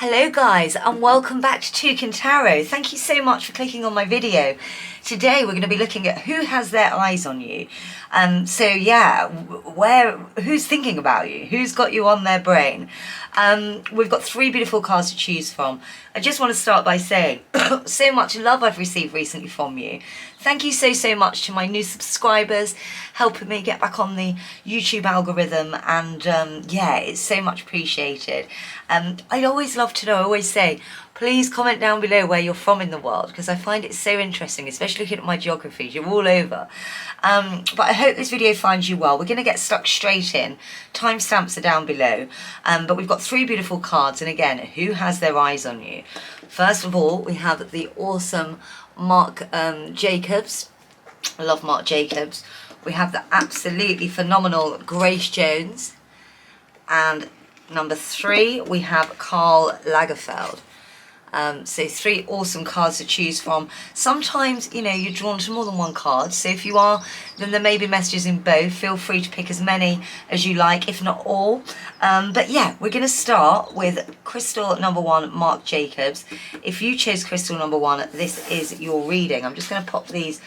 Hello guys, and welcome back to Toucan Tarot. Thank you so much for clicking on my video. Today we're going to be looking at who has their eyes on you. So yeah, who's thinking about you? Who's got you on their brain? We've got three beautiful cards to choose from. I just want to start by saying so much love I've received recently from you. Thank you so much to my new subscribers, helping me get back on the YouTube algorithm, and yeah, it's so much appreciated. I'd always love to know, I always say, please comment down below where you're from in the world, because I find it so interesting, especially looking at my geographies. You're all over. But I hope this video finds you well. We're going to get stuck straight in. Timestamps are down below. But we've got three beautiful cards, and again, who has their eyes on you? First of all, we have the awesome Marc Jacobs. I love Marc Jacobs. We have the absolutely phenomenal Grace Jones. And number three, we have Karl Lagerfeld. So three awesome cards to choose from. Sometimes, you know, you're drawn to more than one card. So if you are, then there may be messages in both. Feel free to pick as many as you like, if not all. But yeah, we're going to start with crystal number one, Marc Jacobs. If you chose crystal number one, this is your reading. I'm just going to pop these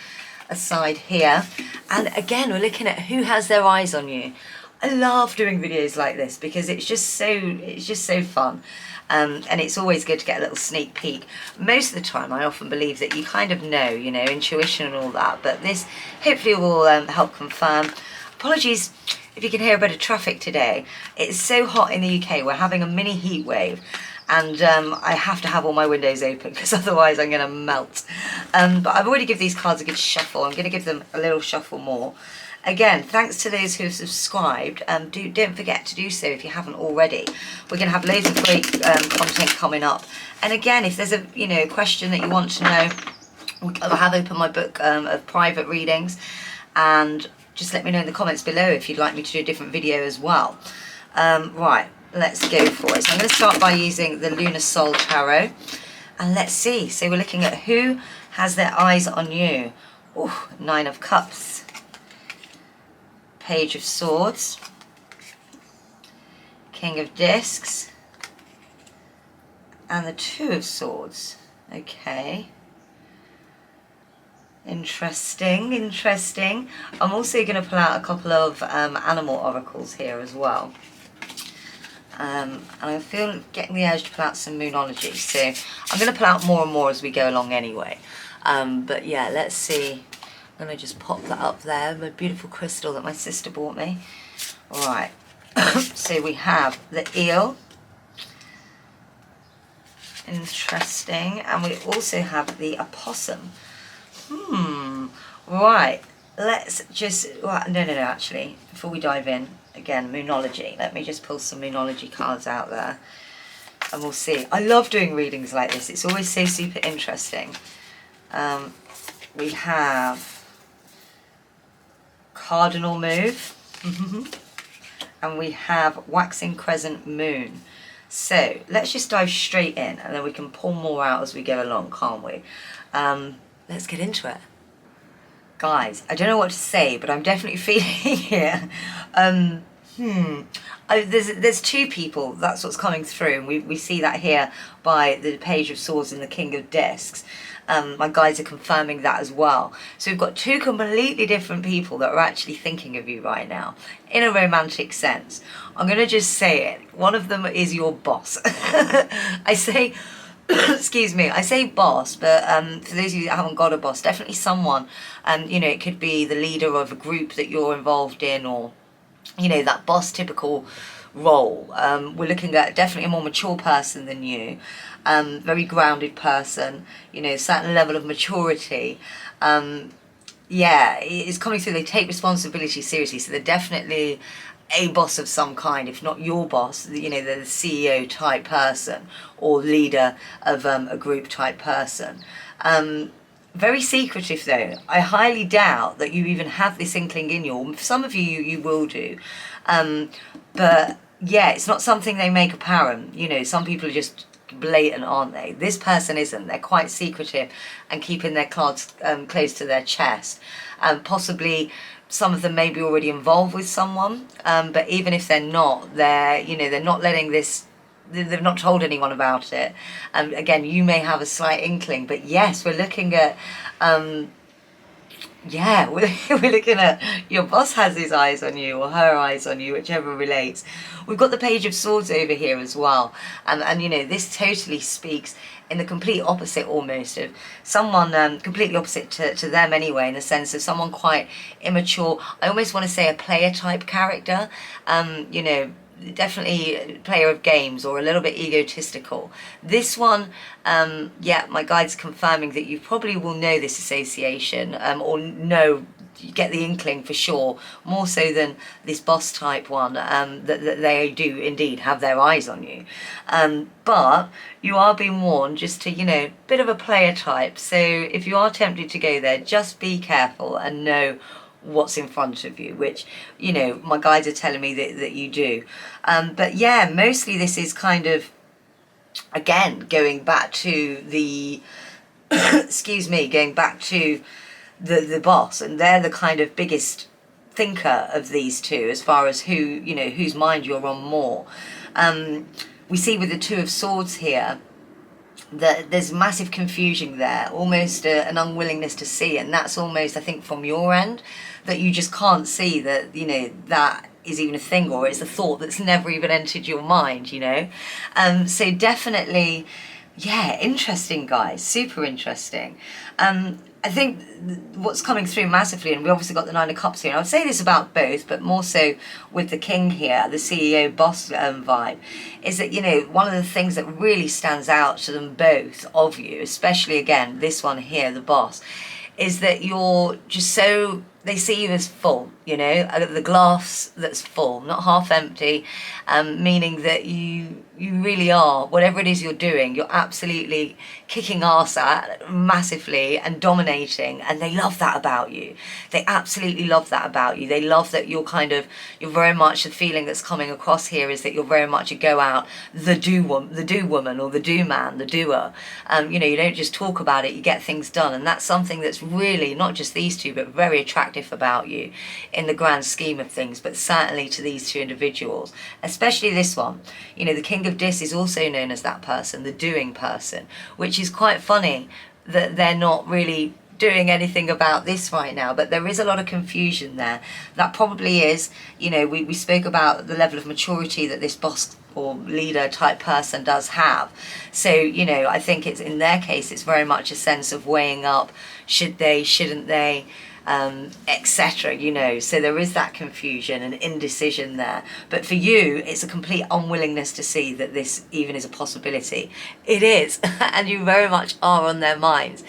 aside here. And again, we're looking at who has their eyes on you. I love doing videos like this because it's just so fun. And it's always good to get a little sneak peek. Most of the time, I often believe that you kind of know, you know, intuition and all that. But this hopefully will help confirm. Apologies if you can hear a bit of traffic today. It's so hot in the UK. We're having a mini heat wave. And I have to have all my windows open because otherwise I'm going to melt. But I've already given these cards a good shuffle. I'm going to give them a little shuffle more. Again, thanks to those who have subscribed. Don't forget to do so if you haven't already. We're going to have loads of great content coming up. And again, if there's a question that you want to know, I have opened my book of private readings, and just let me know in the comments below if you'd like me to do a different video as well. Right, let's go for it. So I'm going to start by using the Lunar Soul Tarot, and let's see. So we're looking at who has their eyes on you. Ooh, Nine of Cups. Page of Swords, King of Discs, and the Two of Swords. Okay. Interesting. I'm also going to pull out a couple of animal oracles here as well. And I feel getting the urge to pull out some moonology. So I'm going to pull out more and more as we go along anyway. But yeah, let's see. I'm going to just pop that up there, my beautiful crystal that my sister bought me. Alright, so we have the eel. Interesting. And we also have the opossum. Right, let's just... Well, no, actually, before we dive in, again, moonology. Let me just pull some moonology cards out there. And we'll see. I love doing readings like this. It's always so super interesting. We have... Cardinal Move, and we have Waxing Crescent Moon. So let's just dive straight in, and then we can pull more out as we go along, can't we? Let's get into it. Guys, I don't know what to say, but I'm definitely feeling here. There's two people, that's what's coming through, and we see that here by the Page of Swords and the King of Discs. My guides are confirming that as well. So we've got two completely different people that are actually thinking of you right now, in a romantic sense. I'm going to just say it. One of them is your boss. I say, excuse me, I say boss, but for those of you that haven't got a boss, definitely someone, you know, it could be the leader of a group that you're involved in, or, you know, that boss typical role. We're looking at definitely a more mature person than you. Very grounded person, you know, certain level of maturity. Yeah, it's coming through. They take responsibility seriously, so they're definitely a boss of some kind, if not your boss. You know, they're the CEO type person or leader of a group type person. Very secretive though. I highly doubt that you even have this inkling in you. Some of you will do, but yeah, it's not something they make apparent. You know, some people are just blatant, aren't they? This person isn't. They're quite secretive and keeping their cards close to their chest. Possibly some of them may be already involved with someone, but even if they're not, they're not letting this they've not told anyone about it. Again, you may have a slight inkling, but yes, we're looking at yeah, we're looking at your boss has his eyes on you or her eyes on you, whichever relates. We've got the Page of Swords over here as well. And you know, this totally speaks in the complete opposite almost of someone completely opposite to them anyway, in the sense of someone quite immature. I almost want to say a player type character, you know, definitely a player of games or a little bit egotistical. This one, yeah, my guide's confirming that you probably will know this association, or know, you get the inkling for sure, more so than this boss type one, that they do indeed have their eyes on you. But you are being warned just to, you know, bit of a player type. So if you are tempted to go there, just be careful and know what's in front of you, which, you know, my guides are telling me that you do. But yeah, mostly this is kind of, again, going back to the, excuse me, going back to the boss, and they're the kind of biggest thinker of these two as far as who, you know, whose mind you're on more. We see with the Two of Swords here, that there's massive confusion there, almost an unwillingness to see, and that's almost, I think, from your end, that you just can't see that, you know, that is even a thing, or it's a thought that's never even entered your mind, you know. So definitely, yeah, interesting, guys, super interesting. I think what's coming through massively, and we obviously got the Nine of Cups here, and I would say this about both, but more so with the King here, the CEO boss vibe, is that, you know, one of the things that really stands out to them both of you, especially again, this one here, the boss, is that you're just so, they see you as full, you know, the glass that's full, not half empty, meaning that you really are, whatever it is you're doing, you're absolutely kicking ass at massively and dominating, and they love that about you. They absolutely love that about you. They love that you're kind of, you're very much, the feeling that's coming across here is that you're very much a go out, the do woman or the do man, the doer. You know, you don't just talk about it, you get things done, and that's something that's really, not just these two, but very attractive about you in the grand scheme of things, but certainly to these two individuals, especially this one. You know, the King of Dis is also known as that person, the doing person, which is quite funny that they're not really doing anything about this right now, but there is a lot of confusion there. That probably is, you know, we spoke about the level of maturity that this boss or leader type person does have. So, you know, I think it's, in their case, it's very much a sense of weighing up, should they, shouldn't they, etc., you know. So there is that confusion and indecision there, but for you it's a complete unwillingness to see that this even is a possibility. It is. And you very much are on their minds,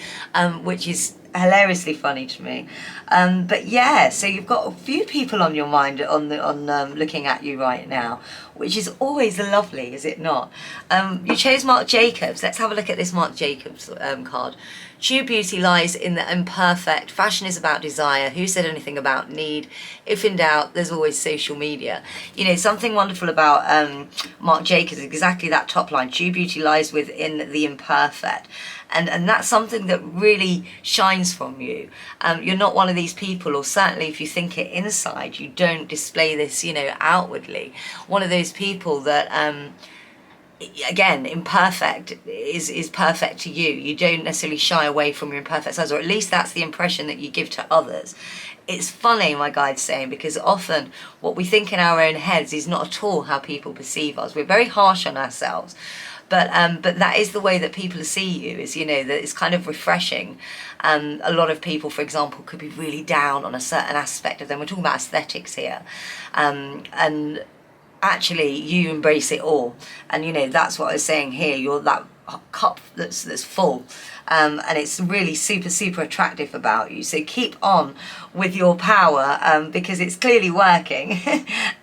which is hilariously funny to me. But yeah, so you've got a few people on your mind on looking at you right now, which is always lovely, is it not? You chose Marc Jacobs. Let's have a look at this Marc Jacobs card. True beauty lies in the imperfect. Fashion is about desire. Who said anything about need? If in doubt, there's always social media. You know, something wonderful about Marc Jacobs is exactly that top line. True beauty lies within the imperfect. And that's something that really shines from you. You're not one of these people, or certainly if you think it inside, you don't display this, you know, outwardly. One of those people that, again, imperfect is perfect to you. You don't necessarily shy away from your imperfect sides, or at least that's the impression that you give to others. It's funny, my guide's saying, because often what we think in our own heads is not at all how people perceive us. We're very harsh on ourselves. But that is the way that people see you, is, you know, that it's kind of refreshing. A lot of people, for example, could be really down on a certain aspect of them. We're talking about aesthetics here. And actually you embrace it all. And, you know, that's what I was saying here. You're that cup that's full. And it's really super, super attractive about you. So keep on with your power, because it's clearly working.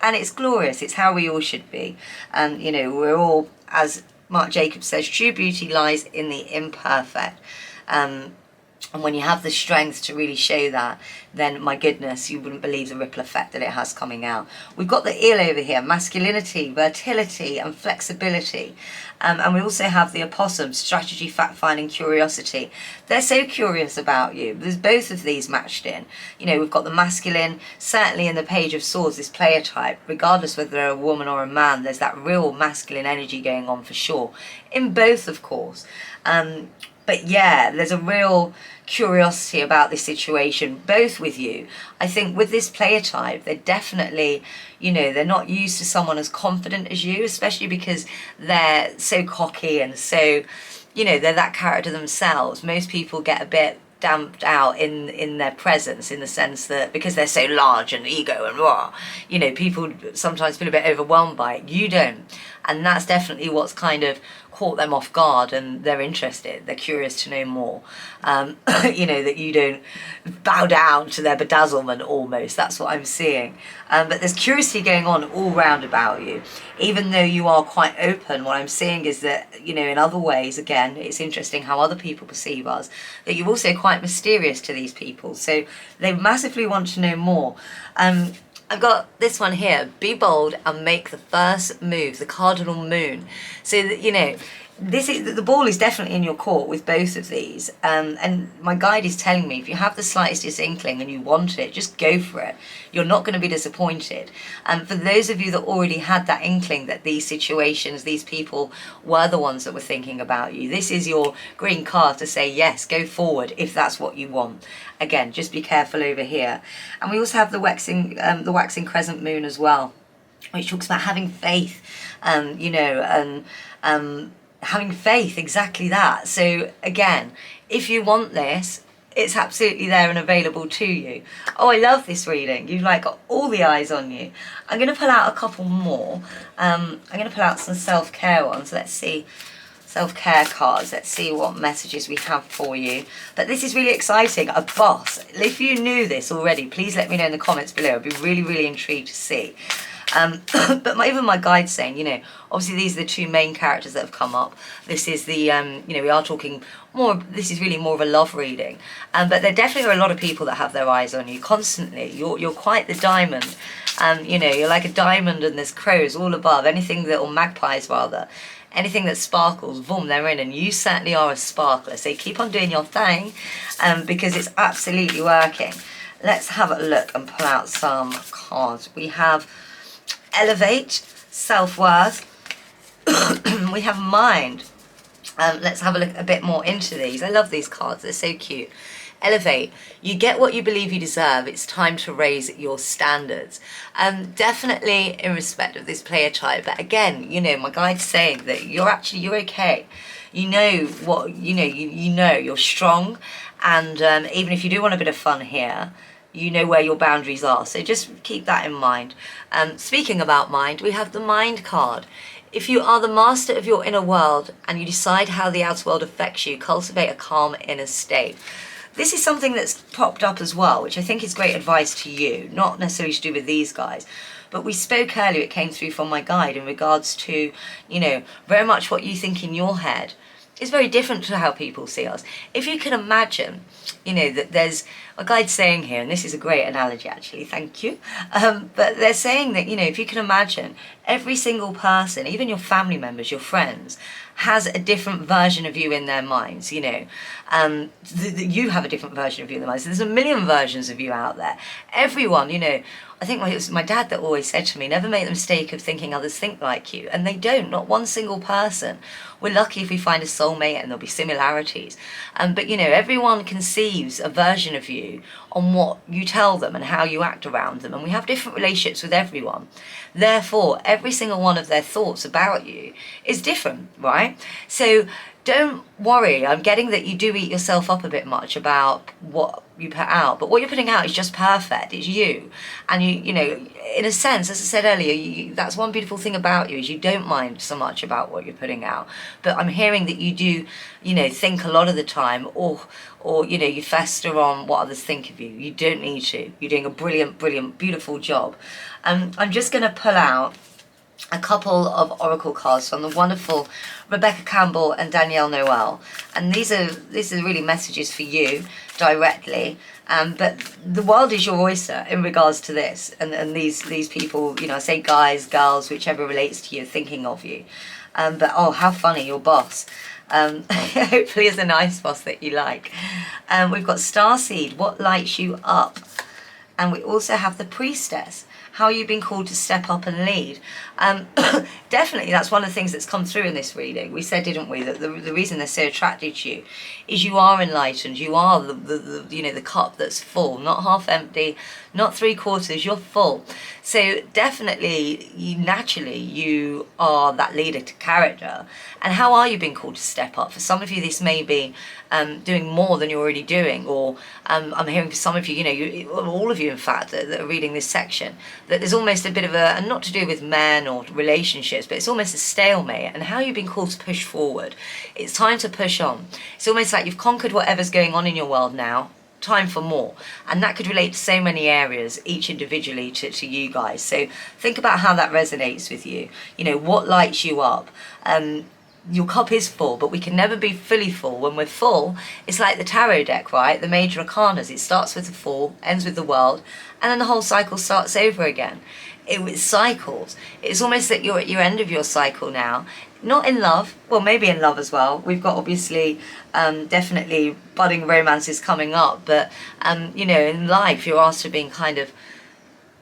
And it's glorious. It's how we all should be. And, you know, we're all, as Marc Jacobs says, true beauty lies in the imperfect. And when you have the strength to really show that, then my goodness, you wouldn't believe the ripple effect that it has coming out. We've got the eel over here, masculinity, fertility and flexibility. And we also have the opossum, strategy, fact-finding, curiosity. They're so curious about you. There's both of these matched in. You know, we've got the masculine, certainly in the Page of Swords, this player type, regardless whether they're a woman or a man, there's that real masculine energy going on for sure. In both, of course. But yeah, there's a real curiosity about this situation, both with you. I think with this player type, they're definitely, you know, they're not used to someone as confident as you, especially because they're so cocky and so, you know, they're that character themselves. Most people get a bit damped out in their presence, in the sense that because they're so large and ego and raw, you know, people sometimes feel a bit overwhelmed by it. You don't. And that's definitely what's kind of caught them off guard, and they're interested, they're curious to know more. You know, that you don't bow down to their bedazzlement almost, that's what I'm seeing. But there's curiosity going on all round about you. Even though you are quite open, what I'm seeing is that, you know, in other ways, again, it's interesting how other people perceive us, that you're also quite mysterious to these people. So they massively want to know more. I've got this one here, be bold and make the first move, the cardinal moon. So that, you know, this is, the ball is definitely in your court with both of these. And my guide is telling me, if you have the slightest inkling and you want it, just go for it. You're not going to be disappointed. And for those of you that already had that inkling that these situations, these people were the ones that were thinking about you, this is your green card to say, yes, go forward if that's what you want. Again, just be careful over here. And we also have the waxing crescent moon as well, which talks about having faith, you know, and having faith, exactly that. So again, if you want this, it's absolutely there and available to you. Oh, I love this reading. You've like got all the eyes on you. I'm going to pull out a couple more. I'm going to pull out some self-care ones. Let's see. Self-care cards. Let's see what messages we have for you. But this is really exciting. A boss. If you knew this already, please let me know in the comments below. I'd be really, really intrigued to see. But even my guide's saying, you know, obviously these are the two main characters that have come up. This is the, you know, we are talking more, this is really more of a love reading. But there definitely are a lot of people that have their eyes on you constantly. You're quite the diamond. You know, you're like a diamond and there's crows all above. Anything that, or magpies rather. Anything that sparkles, boom, they're in. And you certainly are a sparkler. So keep on doing your thing because it's absolutely working. Let's have a look and pull out some cards. We have elevate, self-worth. We have mind. Let's have a look a bit more into these. I love these cards. They're so cute. Elevate. You get what you believe you deserve. It's time to raise your standards. Definitely in respect of this player type. But again, you know, my guide's saying that you're okay. You know what, you know, you know you're strong. And even if you do want a bit of fun here, you know where your boundaries are. So just keep that in mind. Speaking about mind, we have the mind card. If you are the master of your inner world and you decide how the outer world affects you, cultivate a calm inner state. This is something that's popped up as well, which I think is great advice to you, not necessarily to do with these guys. But we spoke earlier, it came through from my guide in regards to, you know, very much what you think in your head is very different to how people see us. If you can imagine, you know, that there's a guide saying here, and this is a great analogy actually, thank you, but they're saying that, you know, if you can imagine every single person, even your family members, your friends, has a different version of you in their minds, you know, you have a different version of you in their minds. So there's a million versions of you out there. Everyone, you know, I think it was my dad that always said to me, never make the mistake of thinking others think like you. And they don't, not one single person. We're lucky if we find a soulmate and there'll be similarities. But, you know, everyone conceives a version of you on what you tell them and how you act around them. And we have different relationships with everyone. Therefore, every single one of their thoughts about you is different, right? So don't worry. I'm getting that you do eat yourself up a bit much about what you put out, but what you're putting out is just perfect. It's you. And you know, in a sense, as I said earlier, that's one beautiful thing about you is you don't mind so much about what you're putting out. But I'm hearing that you do, you know, think a lot of the time, or you know, you fester on what others think of you. You don't need to. You're doing a brilliant, brilliant, beautiful job. I'm just going to pull out a couple of oracle cards from the wonderful Rebecca Campbell and Danielle Noel, and these are really messages for you directly. But the world is your oyster in regards to this, and these people, you know, I say guys, girls, whichever relates to you, thinking of you. But oh, how funny, your boss. Hopefully is a nice boss that you like. We've got Starseed, what lights you up? And we also have the Priestess, how you've been called to step up and lead. Definitely, that's one of the things that's come through in this reading. We said, didn't we, that the reason they're so attracted to you is you are enlightened. You are the you know, the cup that's full, not half empty, not 3/4. You're full. So definitely, naturally, you are that leader to character. And how are you being called to step up? For some of you, this may be doing more than you're already doing, or I'm hearing for some of you, you know, all of you, in fact, that are reading this section, that there's almost a bit of and not to do with men or relationships, but it's almost a stalemate. And how you've been called to push forward. It's time to push on. It's almost like you've conquered whatever's going on in your world now. Time for more. And that could relate to so many areas, each individually to you guys. So think about how that resonates with you. You know, what lights you up. Your cup is full, but we can never be fully full. When we're full, it's like the tarot deck, right? The major arcanas. It starts with the Fool, ends with the World, and then the whole cycle starts over again. It cycles. It's almost that you're at your end of your cycle now. Not in love, well, maybe in love as well. We've got obviously definitely budding romances coming up, but you know, in life you're asked to being kind of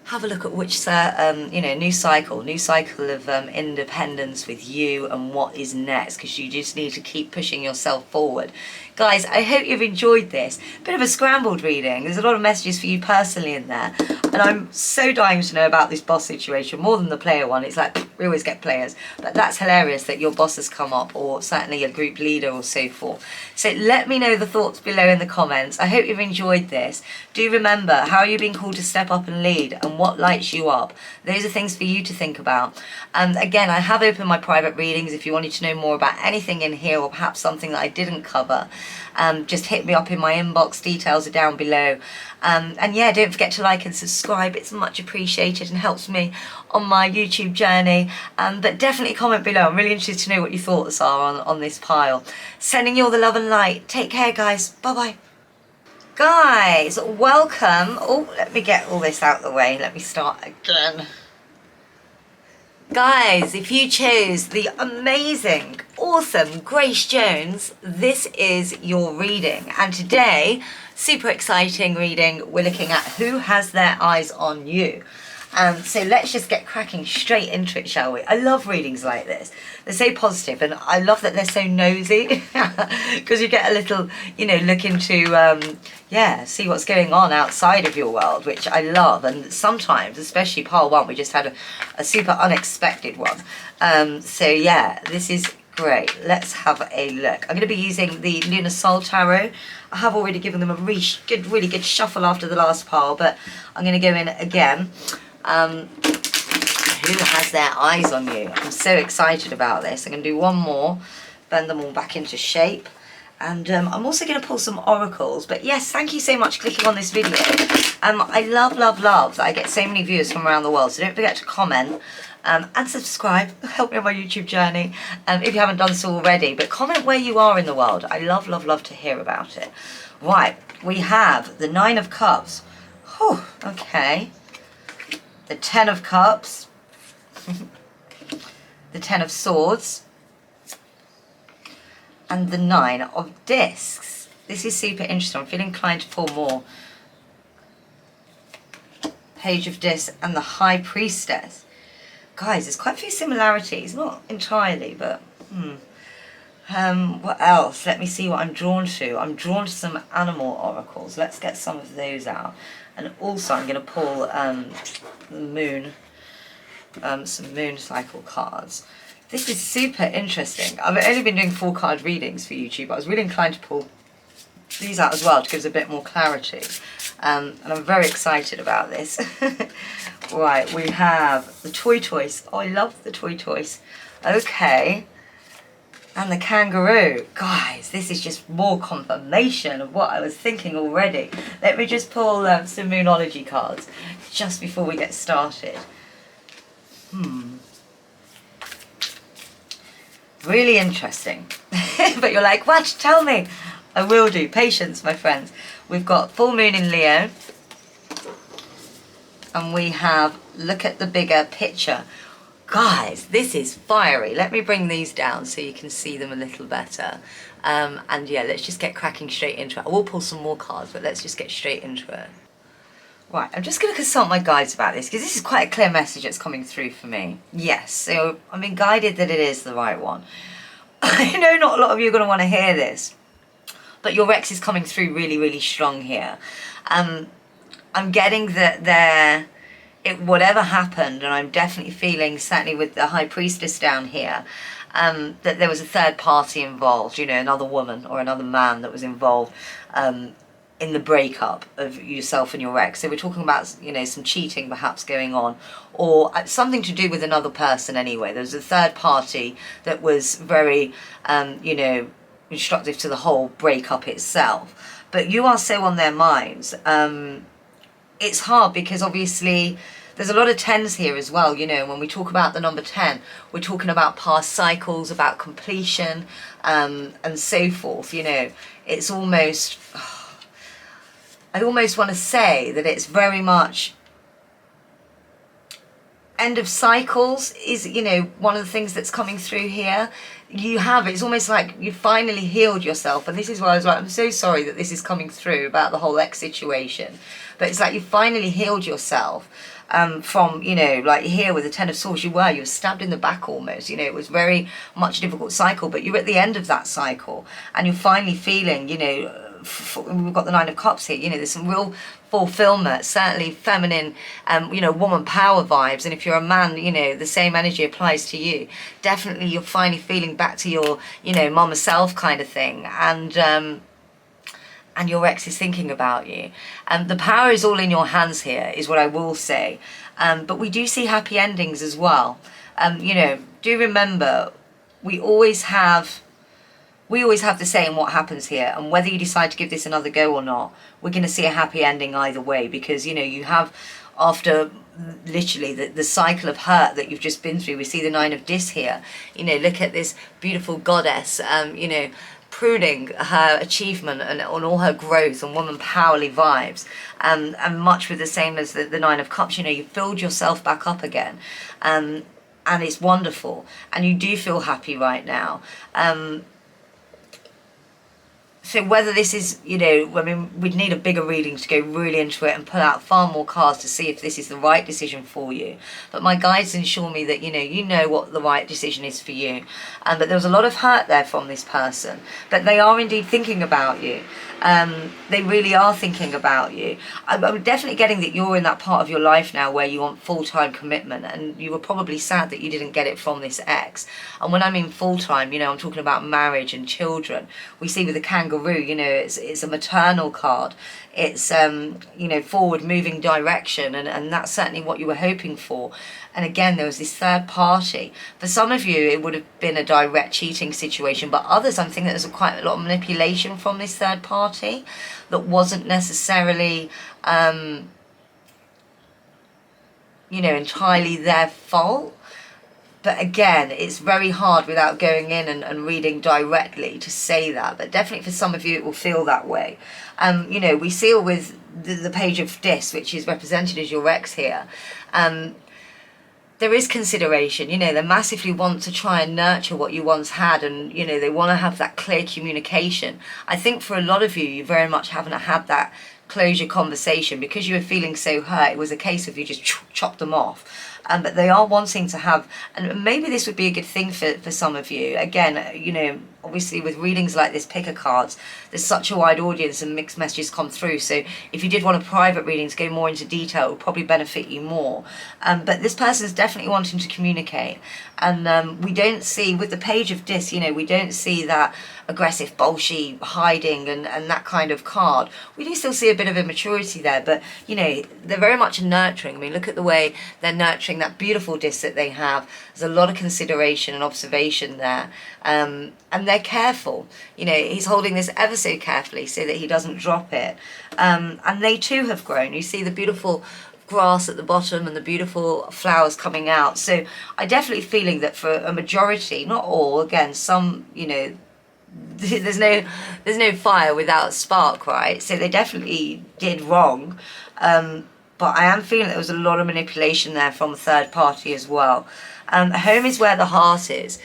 have a look at which you know, new cycle of independence with you and what is next, because you just need to keep pushing yourself forward. Guys, I hope you've enjoyed this. Bit of a scrambled reading. There's a lot of messages for you personally in there, and I'm so dying to know about this boss situation, more than the player one. It's like, we always get players, but that's hilarious that your boss has come up, or certainly a group leader or so forth. So let me know the thoughts below in the comments. I hope you've enjoyed this. Do remember, how are you being called to step up and lead, and what lights you up? Those are things for you to think about. Again, I have opened my private readings if you wanted to know more about anything in here, or perhaps something that I didn't cover. Just hit me up in my inbox. Details are down below. And yeah, don't forget to like and subscribe. It's much appreciated and helps me on my YouTube journey. But definitely comment below. I'm really interested to know what your thoughts are on this pile. Sending you all the love and light. Take care, guys. Bye-bye. Guys, welcome. Oh, let me get all this out of the way. Let me start again. Guys, if you chose the amazing, awesome Grace Jones, this is your reading. And today, super exciting reading, we're looking at who has their eyes on you. So let's just get cracking straight into it, shall we? I love readings like this. They're so positive, and I love that they're so nosy, because you get a little, you know, look into, yeah, see what's going on outside of your world, which I love. And sometimes, especially pile one, we just had a super unexpected one. So yeah, this is great. Let's have a look. I'm going to be using the Lunar Soul Tarot. I have already given them a really good shuffle after the last pile, but I'm going to go in again. Who has their eyes on you? I'm so excited about this. I'm going to do one more, bend them all back into shape, and I'm also going to pull some oracles. But yes, thank you so much for clicking on this video. I love that I get so many viewers from around the world, so don't forget to comment and subscribe. Help me on my YouTube journey if you haven't done so already. But comment where you are in the world. I love to hear about it. Right, we have the 9 of Cups. Whew, okay. The 10 of Cups. The 10 of Swords. And the 9 of Discs. This is super interesting. I'm feeling inclined to pull more. Page of Discs and the High Priestess. Guys, there's quite a few similarities. Not entirely, but what else? Let me see what I'm drawn to. I'm drawn to some animal oracles. Let's get some of those out. And also I'm going to pull the moon, some moon cycle cards. This is super interesting. I've only been doing 4-card readings for YouTube, but I was really inclined to pull these out as well to give us a bit more clarity. And I'm very excited about this. Right, we have the tortoise. Oh, I love the tortoise. Okay. And the kangaroo. Guys, this is just more confirmation of what I was thinking already. Let me just pull some Moonology cards just before we get started. Really interesting. But you're like, what? Tell me. I will do. Patience, my friends. We've got full moon in Leo. And we have, look at the bigger picture. Guys, this is fiery. Let me bring these down so you can see them a little better. And yeah, let's just get cracking straight into it. I will pull some more cards, but let's just get straight into it. Right, I'm just going to consult my guides about this because this is quite a clear message that's coming through for me. Yes, so I'm being guided that it is the right one. I know not a lot of you are going to want to hear this, but your Rex is coming through really, really strong here. I'm getting that whatever happened, and I'm definitely feeling, certainly with the High Priestess down here, that there was a third party involved, you know, another woman or another man that was involved in the breakup of yourself and your ex. So we're talking about, you know, some cheating perhaps going on, or something to do with another person anyway. There was a third party that was very, you know, instructive to the whole breakup itself. But you are so on their minds. It's hard because obviously there's a lot of tens here as well, you know. When we talk about the number 10, we're talking about past cycles, about completion, and so forth, you know. It's almost, I almost want to say that it's very much end of cycles is, you know, one of the things that's coming through here. It's almost like you finally healed yourself, and this is why I was like, I'm so sorry that this is coming through about the whole ex situation, but it's like you finally healed yourself from, you know, like here with the Ten of Swords, you were stabbed in the back almost, you know. It was very much a difficult cycle, but you're at the end of that cycle and you're finally feeling, you know, we've got the Nine of Cups here, you know, there's some real fulfillment, certainly feminine, you know, woman power vibes. And if you're a man, you know, the same energy applies to you. Definitely you're finally feeling back to your, you know, mama self kind of thing. And your ex is thinking about you. The power is all in your hands here, is what I will say. But we do see happy endings as well. You know, do remember, we always have the say in what happens here, and whether you decide to give this another go or not, we're going to see a happy ending either way, because, you know, you have, after literally the cycle of hurt that you've just been through, we see the Nine of Dis here. You know, look at this beautiful goddess, you know, pruning her achievement and on all her growth and woman powerly vibes, and much with the same as the Nine of Cups. You know, you filled yourself back up again, and it's wonderful, and you do feel happy right now. So whether this is, you know, I mean, we'd need a bigger reading to go really into it and pull out far more cards to see if this is the right decision for you. But my guides ensure me that, you know what the right decision is for you. But there was a lot of hurt there from this person. But they are indeed thinking about you. They really are thinking about you. I'm definitely getting that you're in that part of your life now where you want full-time commitment, and you were probably sad that you didn't get it from this ex. And when I mean full-time, you know, I'm talking about marriage and children. We see with the kangaroo, you know, it's a maternal card. It's, you know, forward moving direction, and that's certainly what you were hoping for. And again, there was this third party. For some of you, it would have been a direct cheating situation, but others, I'm thinking there's quite a lot of manipulation from this third party that wasn't necessarily, you know, entirely their fault. But again, it's very hard without going in and reading directly to say that. But definitely for some of you, it will feel that way. You know, we seal with the Page of Dis, which is represented as your ex here. There is consideration, you know, they massively want to try and nurture what you once had, and, you know, they want to have that clear communication. I think for a lot of you, you very much haven't had that closure conversation because you were feeling so hurt. It was a case of you just chopped them off. But they are wanting to have, and maybe this would be a good thing for some of you. Again, you know, obviously with readings like this, picker cards, there's such a wide audience and mixed messages come through. So if you did want a private reading to go more into detail, it would probably benefit you more. But this person is definitely wanting to communicate. And we don't see, with the Page of Dis, you know, we don't see that aggressive, bolshy, hiding and that kind of card. We do still see a bit of immaturity there, but, you know, they're very much nurturing. I mean, look at the way they're nurturing that beautiful disc that they have. There's a lot of consideration and observation there, and they're careful. You know, he's holding this ever so carefully so that he doesn't drop it, and they too have grown. You see the beautiful grass at the bottom and the beautiful flowers coming out. So I definitely feeling that for a majority, not all, again, some, you know, there's no fire without spark, right? So they definitely did wrong. But I am feeling there was a lot of manipulation there from a third party as well. Home is where the heart is.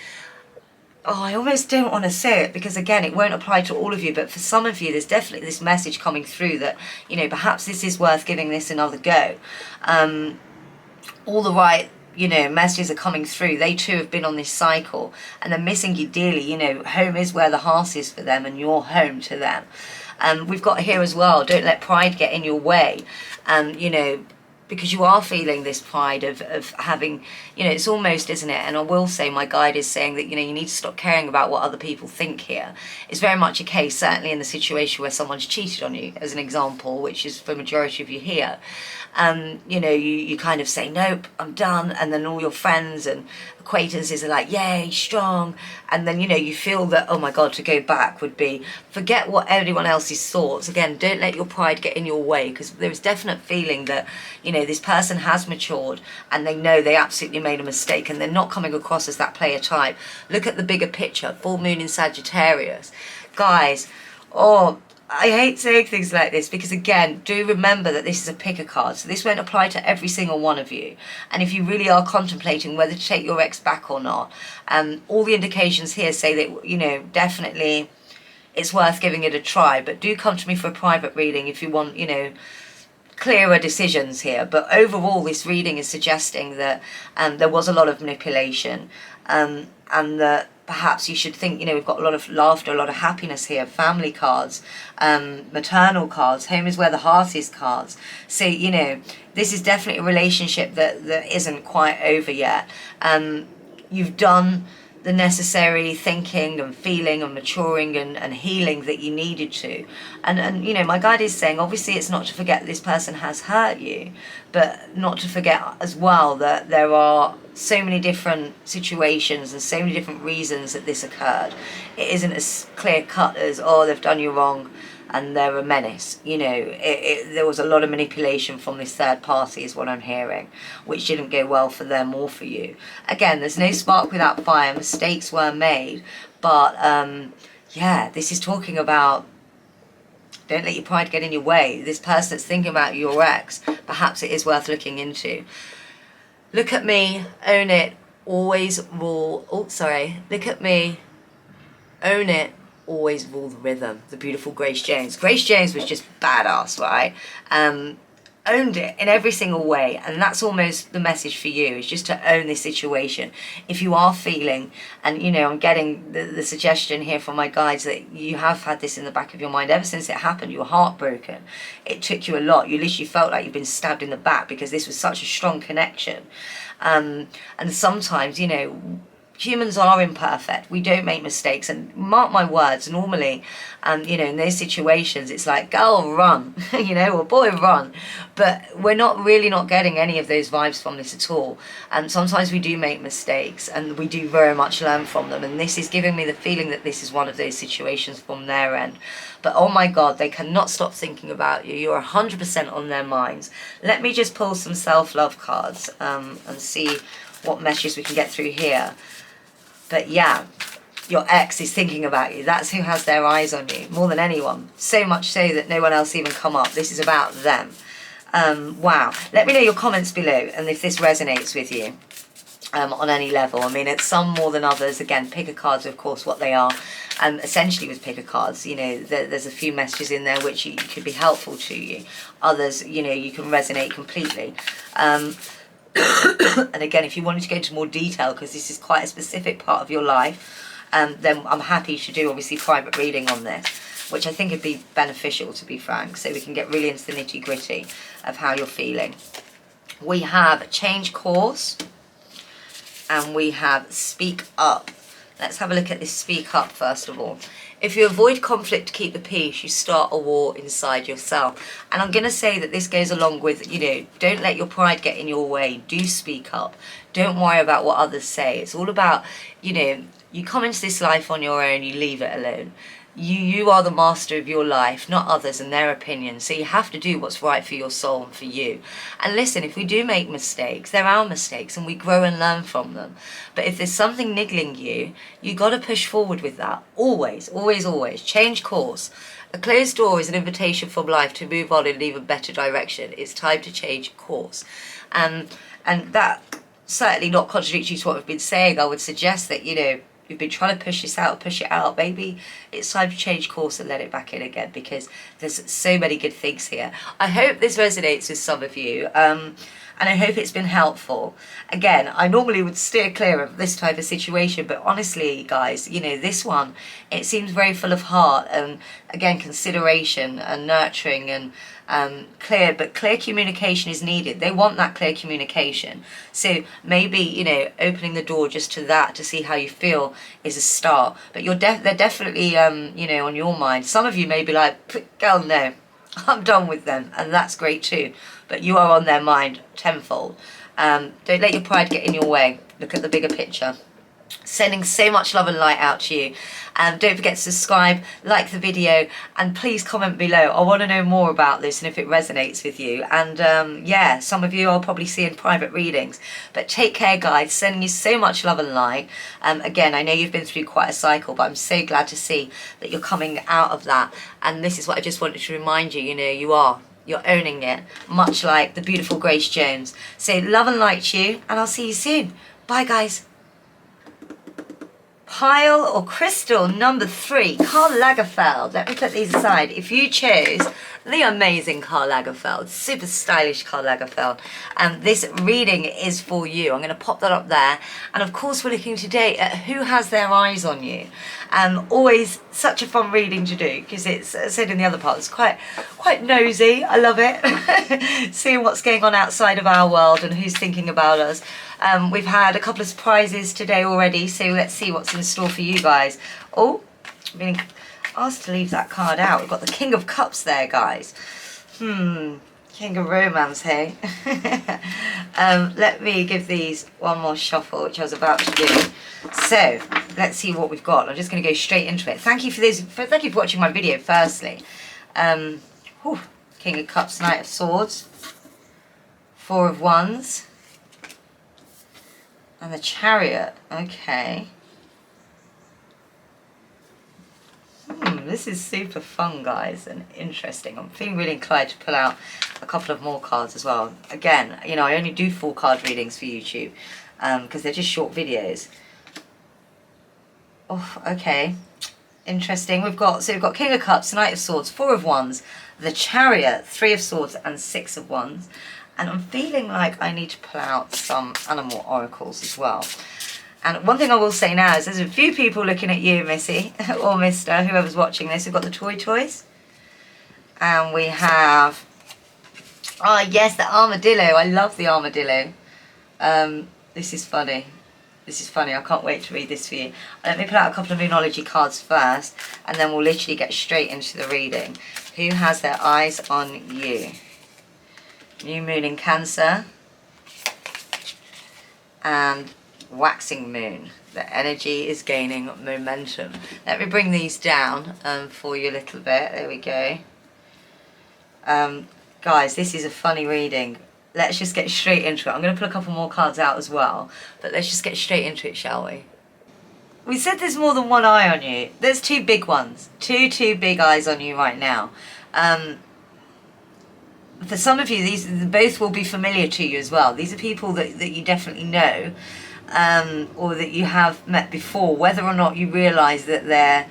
Oh, I almost don't want to say it because, again, it won't apply to all of you. But for some of you, there's definitely this message coming through that, you know, perhaps this is worth giving this another go. All the right, you know, messages are coming through. They too have been on this cycle and they're missing you dearly. You know, home is where the heart is for them and you're home to them. We've got here as well, don't let pride get in your way. You know, because you are feeling this pride of having, you know, it's almost, isn't it? And I will say, my guide is saying that, you know, you need to stop caring about what other people think here. It's very much a case, certainly in the situation where someone's cheated on you, as an example, which is for the majority of you here. You know, you kind of say, nope, I'm done. And then all your friends and acquaintances are like, yay, strong. And then, you know, you feel that, oh my God, to go back would be, forget what anyone else's thoughts. Again, don't let your pride get in your way, because there is definite feeling that, you know, this person has matured and they know they absolutely made a mistake and they're not coming across as that player type. Look at the bigger picture, full moon in Sagittarius. Guys, oh, I hate saying things like this because, again, do remember that this is a pick a card. So this won't apply to every single one of you. And if you really are contemplating whether to take your ex back or not, all the indications here say that, you know, definitely it's worth giving it a try. But do come to me for a private reading if you want, you know, clearer decisions here. But overall, this reading is suggesting that there was a lot of manipulation and that perhaps you should think, you know, we've got a lot of laughter, a lot of happiness here, family cards, maternal cards, home is where the heart is cards. So, you know, this is definitely a relationship that isn't quite over yet. You've done the necessary thinking and feeling and maturing and healing that you needed to. And you know, my guide is saying, obviously it's not to forget this person has hurt you, but not to forget as well that there are so many different situations and so many different reasons that this occurred. It isn't as clear cut as, oh, they've done you wrong and they're a menace. You know, there was a lot of manipulation from this third party is what I'm hearing, which didn't go well for them or for you. Again, there's no spark without fire. Mistakes were made. But, yeah, this is talking about don't let your pride get in your way. This person that's thinking about your ex, perhaps it is worth looking into. Look at me, own it, always rule. Oh, sorry. Look at me, own it, always rule the rhythm. The beautiful Grace Jones. Grace Jones was just badass, right? Owned it in every single way, and that's almost the message for you, is just to own this situation. If you are feeling, and you know, I'm getting the suggestion here from my guides that you have had this in the back of your mind ever since it happened. You were heartbroken. It took you a lot. You literally felt like you've been stabbed in the back because this was such a strong connection. And sometimes, you know, humans are imperfect. We don't make mistakes. And mark my words, normally, you know, in those situations, it's like, girl, run, you know, or boy, run. But we're not getting any of those vibes from this at all. And sometimes we do make mistakes and we do very much learn from them. And this is giving me the feeling that this is one of those situations from their end. But oh my God, they cannot stop thinking about you. You're 100% on their minds. Let me just pull some self-love cards and see what messages we can get through here. But yeah, your ex is thinking about you. That's who has their eyes on you more than anyone. So much so that no one else even come up. This is about them. Wow. Let me know your comments below and if this resonates with you on any level. I mean, it's some more than others. Again, picker cards, of course, what they are. Essentially with picker cards, you know, there's a few messages in there which could be helpful to you. Others, you know, you can resonate completely. And again, if you wanted to go into more detail, because this is quite a specific part of your life, then I'm happy to do, obviously, private reading on this, which I think would be beneficial, to be frank, so we can get really into the nitty-gritty of how you're feeling. We have change course, and we have speak up. Let's have a look at this speak up, first of all. If you avoid conflict to keep the peace, you start a war inside yourself. And I'm going to say that this goes along with, you know, don't let your pride get in your way. Do speak up. Don't worry about what others say. It's all about, you know, you come into this life on your own, you leave it alone. You are the master of your life, not others and their opinions. So you have to do what's right for your soul and for you. And listen, if we do make mistakes, they're our mistakes and we grow and learn from them. But if there's something niggling you, you got to push forward with that. Always, always, always. Change course. A closed door is an invitation from life to move on in an even better direction. It's time to change course. And that certainly not contradictory to what I've been saying. I would suggest that, you've been trying to push this out, push it out. Maybe it's time to change course and let it back in again, because there's so many good things here. I hope this resonates with some of you. And I hope it's been helpful. Again, I normally would steer clear of this type of situation, but honestly, guys, this one, it seems very full of heart and, again, consideration and nurturing and clear communication is needed. They want that clear communication. So maybe, opening the door just to that, to see how you feel, is a start. But they're definitely, on your mind. Some of you may be like, girl, no, I'm done with them, and that's great too. But you are on their mind tenfold. Don't let your pride get in your way. Look at the bigger picture. Sending so much love and light out to you. Don't forget to subscribe, like the video, and please comment below. I want to know more about this and if it resonates with you. And yeah, some of you I'll probably see in private readings. But take care, guys. Sending you so much love and light. Again, I know you've been through quite a cycle, but I'm so glad to see that you're coming out of that. And this is what I just wanted to remind you, you're owning it, much like the beautiful Grace Jones. So love and light to you, and I'll see you soon. Bye, guys. Pile or crystal number 3, Karl Lagerfeld. Let me put these aside. If you chose the amazing Karl Lagerfeld, super stylish Karl Lagerfeld, and this reading is for you. I'm going to pop that up there. And of course, we're looking today at who has their eyes on you. Always such a fun reading to do, because it's, as I said in the other part, it's quite nosy. I love it. Seeing what's going on outside of our world and who's thinking about us. We've had a couple of surprises today already, so let's see what's in store for you guys. Oh, I've been asked to leave that card out. We've got the King of Cups there, guys. King of Romance, hey? Let me give these one more shuffle, which I was about to do. So, let's see what we've got. I'm just going to go straight into it. Thank you thank you for watching my video, firstly. King of Cups, Knight of Swords, 4 of Wands, and the Chariot. Okay. This is super fun, guys, and interesting. I'm feeling really inclined to pull out a couple of more cards as well. Again, I only do 4 card readings for YouTube because they're just short videos. Oh, okay. Interesting. We've got King of Cups, Knight of Swords, 4 of Wands, the Chariot, 3 of Swords, and 6 of Wands. And I'm feeling like I need to pull out some animal oracles as well. And one thing I will say now is there's a few people looking at you, Missy, or Mister, whoever's watching this. We've got the toys. And we have, oh yes, the armadillo. I love the armadillo. This is funny. This is funny. I can't wait to read this for you. Let me put out a couple of Moonology cards first, and then we'll literally get straight into the reading. Who has their eyes on you? New Moon in Cancer. And Waxing Moon. The energy is gaining momentum. Let me bring these down for you a little bit. There we go. Guys, this is a funny reading. Let's just get straight into it. I'm going to put a couple more cards out as well, but let's just get straight into it, shall we? We said there's more than one eye on you. There's 2 big ones. Two big eyes on you right now. For some of you, these both will be familiar to you as well. These are people that you definitely know. Or that you have met before. Whether or not you realise that they're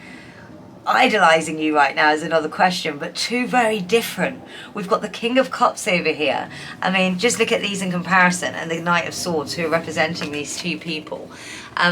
idolising you right now is another question, but 2 very different. We've got the King of Cups over here. I mean, just look at these in comparison, and the Knight of Swords, who are representing these 2 people.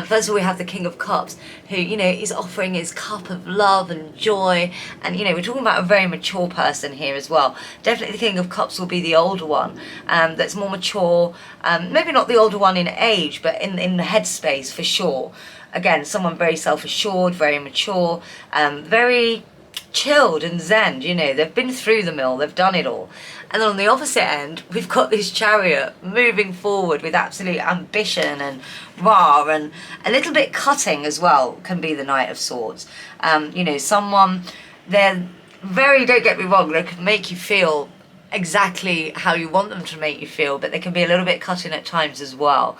First of all, we have the King of Cups, who, is offering his cup of love and joy. And, we're talking about a very mature person here as well. Definitely the King of Cups will be the older one, that's more mature. Maybe not the older one in age, but in the headspace for sure. Again, someone very self-assured, very mature, very chilled and zen, you know, they've been through the mill, they've done it all. And then on the opposite end, we've got this Chariot moving forward with absolute ambition and rah, and a little bit cutting as well can be the Knight of Swords. You know, someone, they're very, don't get me wrong, they can make you feel exactly how you want them to make you feel, but they can be a little bit cutting at times as well.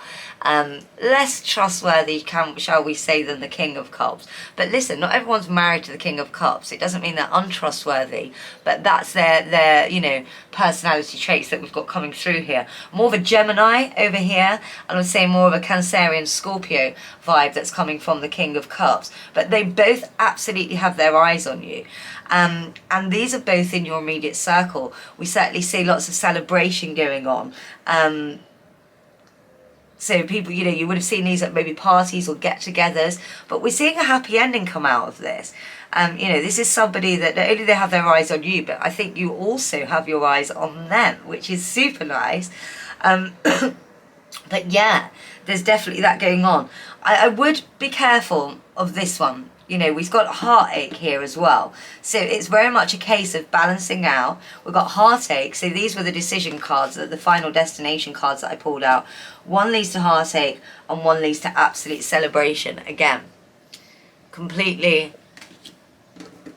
Less trustworthy, shall we say, than the King of Cups. But listen, not everyone's married to the King of Cups. It doesn't mean they're untrustworthy, but that's their you know, personality traits that we've got coming through here. More of a Gemini over here, and I would say more of a Cancerian Scorpio vibe that's coming from the King of Cups. But they both absolutely have their eyes on you. And these are both in your immediate circle. We certainly see lots of celebration going on. So people, you know, you would have seen these at maybe parties or get-togethers, but we're seeing a happy ending come out of this. You know, this is somebody that not only they have their eyes on you, but I think you also have your eyes on them, which is super nice. But yeah, there's definitely that going on. I would be careful of this one. You know, we've got heartache here as well. So it's very much a case of balancing out. We've got heartache. So these were the decision cards, the final destination cards that I pulled out. One leads to heartache and one leads to absolute celebration. Again, completely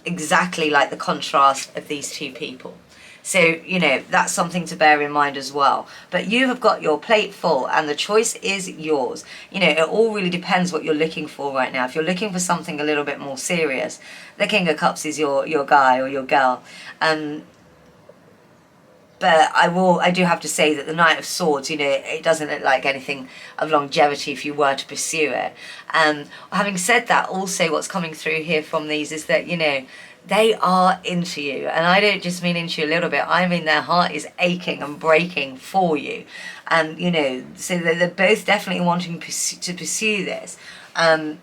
exactly like the contrast of these two people. So, you know, that's something to bear in mind as well. But you have got your plate full and the choice is yours. You know, it all really depends what you're looking for right now. If you're looking for something a little bit more serious, the King of Cups is your guy or your girl. But I do have to say that the Knight of Swords, you know, it doesn't look like anything of longevity if you were to pursue it. Having said that, also what's coming through here from these is that, you know, they are into you. And I don't just mean into you a little bit. I mean their heart is aching and breaking for you. And, you know, so they're both definitely wanting to pursue this in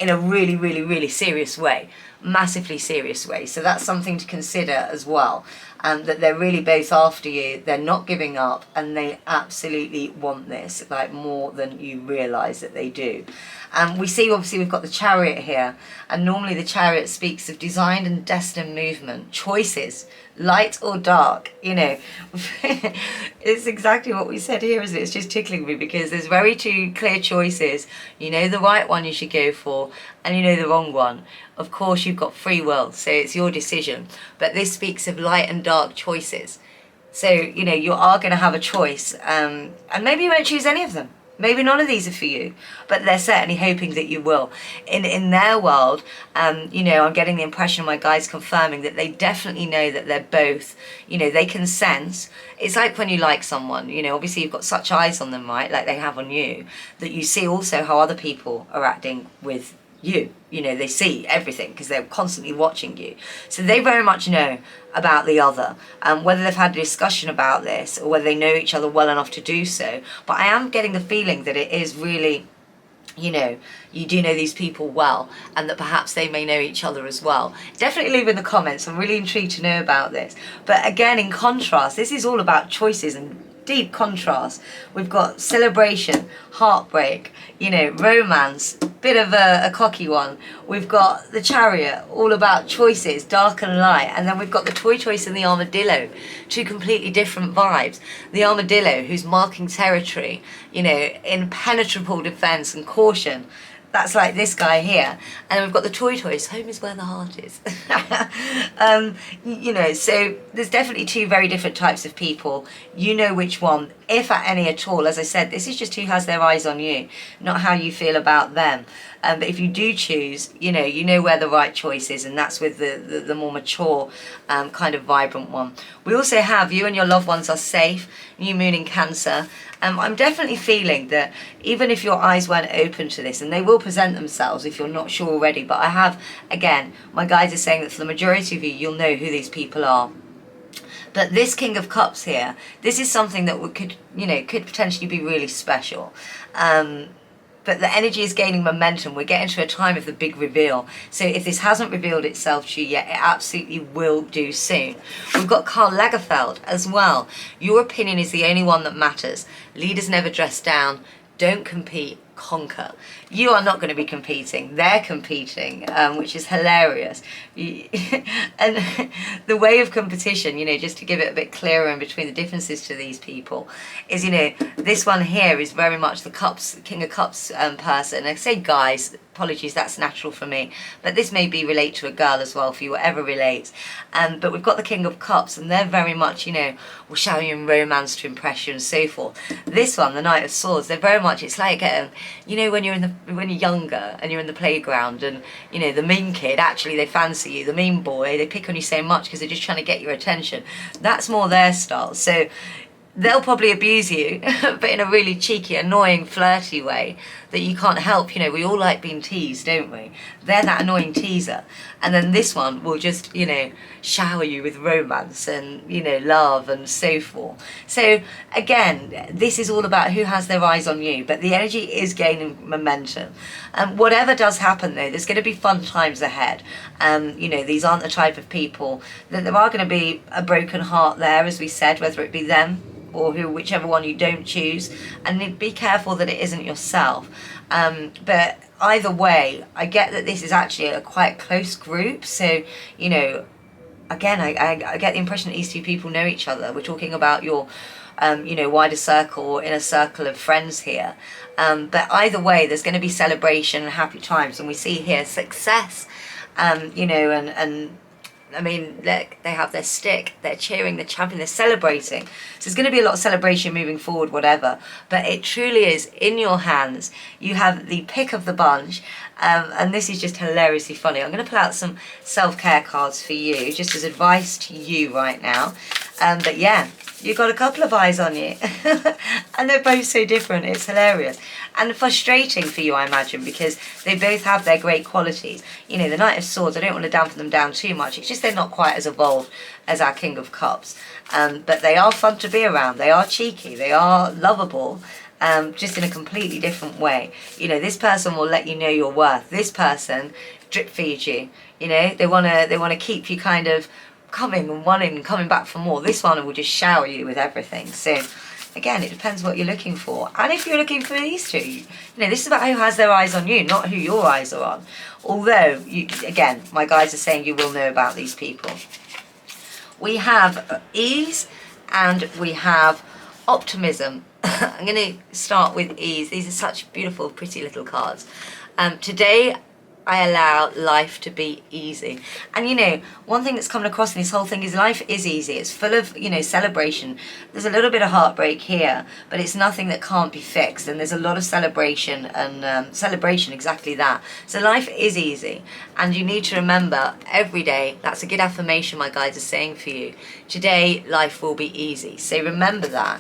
a really, really, really serious way. Massively serious way. So that's something to consider as well. That they're really both after you, they're not giving up, and they absolutely want this, like more than you realise that they do. We see, obviously, we've got the Chariot here, and normally the Chariot speaks of designed and destined movement, choices, light or dark, you know. It's exactly what we said here, isn't it? It's just tickling me because there's very two clear choices. You know the right one you should go for, and you know the wrong one. Of course, you've got free will, so it's your decision. But this speaks of light and dark choices. So, you know, you are going to have a choice, and maybe you won't choose any of them. Maybe none of these are for you, but they're certainly hoping that you will. In their world, you know, I'm getting the impression of my guides confirming that they definitely know that they're both, you know, they can sense. It's like when you like someone, you know, obviously you've got such eyes on them, right, like they have on you, that you see also how other people are acting with you. You know, they see everything because they're constantly watching you. So they very much know about the other, whether they've had a discussion about this or whether they know each other well enough to do so. But I am getting the feeling that it is really, you know, you do know these people well, and that perhaps they may know each other as well. Definitely leave in the comments. I'm really intrigued to know about this. But again, in contrast, this is all about choices and deep contrast. We've got celebration, heartbreak, you know, romance, bit of a cocky one. We've got the Chariot, all about choices, dark and light. And then we've got the toy choice and the armadillo, two completely different vibes. The armadillo, who's marking territory, you know, impenetrable defense and caution. That's like this guy here. And we've got the toy choice, home is where the heart is. You know, so there's definitely two very different types of people. You know which one, if at any at all. As I said, this is just who has their eyes on you, not how you feel about them. But if you do choose, you know where the right choice is, and that's with the more mature, kind of vibrant one. We also have you and your loved ones are safe, new moon in Cancer. I'm definitely feeling that even if your eyes weren't open to this, and they will present themselves if you're not sure already, but I have, again, my guides are saying that for the majority of you, you'll know who these people are. But this King of Cups here, this is something that could potentially be really special. But the energy is gaining momentum. We're getting to a time of the big reveal. So if this hasn't revealed itself to you yet, it absolutely will do soon. We've got Karl Lagerfeld as well. Your opinion is the only one that matters. Leaders never dress down. Don't compete. conquer. You are not going to be competing. They're competing, which is hilarious. And the way of competition, just to give it a bit clearer in between the differences to these people, is, this one here is very much the cups, King of Cups person. I say guys, apologies, that's natural for me, but this may be relate to a girl as well for you, whatever relates. But we've got the King of Cups, and they're very much, will shower you in romance to impress you and so forth. This one, the Knight of Swords, they're very much, it's like, when you're younger and you're in the playground, and the mean kid, actually they fancy you, the mean boy, they pick on you so much because they're just trying to get your attention. That's more their style. So they'll probably abuse you, but in a really cheeky, annoying, flirty way that you can't help. We all like being teased, don't we? They're that annoying teaser. And then this one will just, shower you with romance and, love and so forth. So again, this is all about who has their eyes on you, but the energy is gaining momentum. Whatever does happen though, there's going to be fun times ahead. These aren't the type of people that there are going to be a broken heart there, as we said, whether it be them or whichever one you don't choose, and be careful that it isn't yourself. But either way, I get that this is actually a quite close group, so again, I get the impression that these two people know each other. We're talking about your wider circle or inner circle of friends here, but either way there's going to be celebration and happy times, and we see here success, and I mean, look, they have their stick, they're cheering, they're chanting, they're celebrating. So there's going to be a lot of celebration moving forward, whatever. But it truly is in your hands. You have the pick of the bunch. And this is just hilariously funny. I'm going to pull out some self-care cards for you, just as advice to you right now. But yeah, you've got a couple of eyes on you. And they're both so different. It's hilarious. And frustrating for you, I imagine, because they both have their great qualities. The Knight of Swords, I don't want to dampen them down too much. It's just they're not quite as evolved as our King of Cups. But they are fun to be around. They are cheeky. They are lovable. Just in a completely different way. This person will let you know your worth. This person drip feeds you. They want to keep you kind of coming and wanting and coming back for more. This one will just shower you with everything. So again, it depends what you're looking for. And if you're looking for these two, this is about who has their eyes on you, not who your eyes are on. Although, again, my guides are saying you will know about these people. We have ease and we have optimism. I'm going to start with ease. These are such beautiful, pretty little cards. Today, I allow life to be easy. And one thing that's coming across in this whole thing is life is easy. It's full of, celebration. There's a little bit of heartbreak here, but it's nothing that can't be fixed. And there's a lot of celebration and celebration, exactly that. So life is easy. And you need to remember every day, that's a good affirmation my guides are saying for you. Today, life will be easy. So remember that.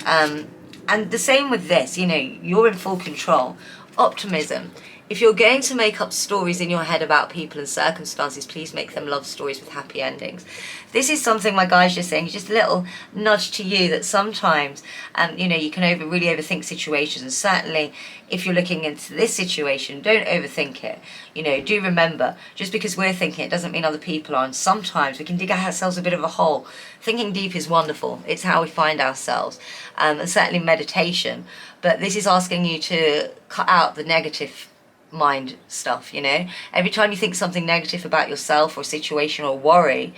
And the same with this, you're in full control. Optimism. If you're going to make up stories in your head about people and circumstances, please make them love stories with happy endings. This is something my guides are saying, just a little nudge to you that sometimes, you can really overthink situations. And certainly, if you're looking into this situation, don't overthink it. Do remember, just because we're thinking it doesn't mean other people are. And sometimes we can dig ourselves a bit of a hole. Thinking deep is wonderful. It's how we find ourselves. And certainly meditation. But this is asking you to cut out the negative mind stuff. Every time you think something negative about yourself or a situation or worry,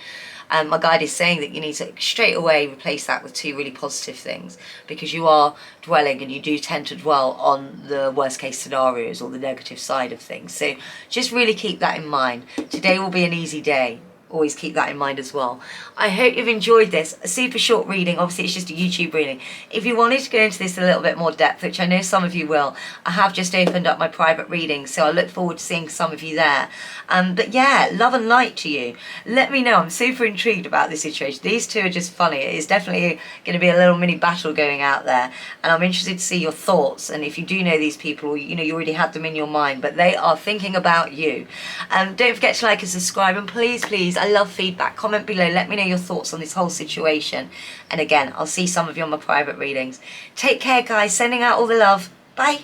my guide is saying that you need to straight away replace that with two really positive things, because you are dwelling and you do tend to dwell on the worst case scenarios or the negative side of things. So just really keep that in mind. Today will be an easy day. Always keep that in mind as well. I hope you've enjoyed this. A super short reading. Obviously, it's just a YouTube reading. If you wanted to go into this a little bit more depth, which I know some of you will, I have just opened up my private reading, so I look forward to seeing some of you there. But yeah, love and light to you. Let me know. I'm super intrigued about this situation. These two are just funny. It is definitely going to be a little mini battle going out there, and I'm interested to see your thoughts. And if you do know these people, you already had them in your mind, but they are thinking about you. Don't forget to like and subscribe, and please, I love feedback. Comment below. Let me know your thoughts on this whole situation. And again, I'll see some of you on my private readings. Take care, guys. Sending out all the love. Bye.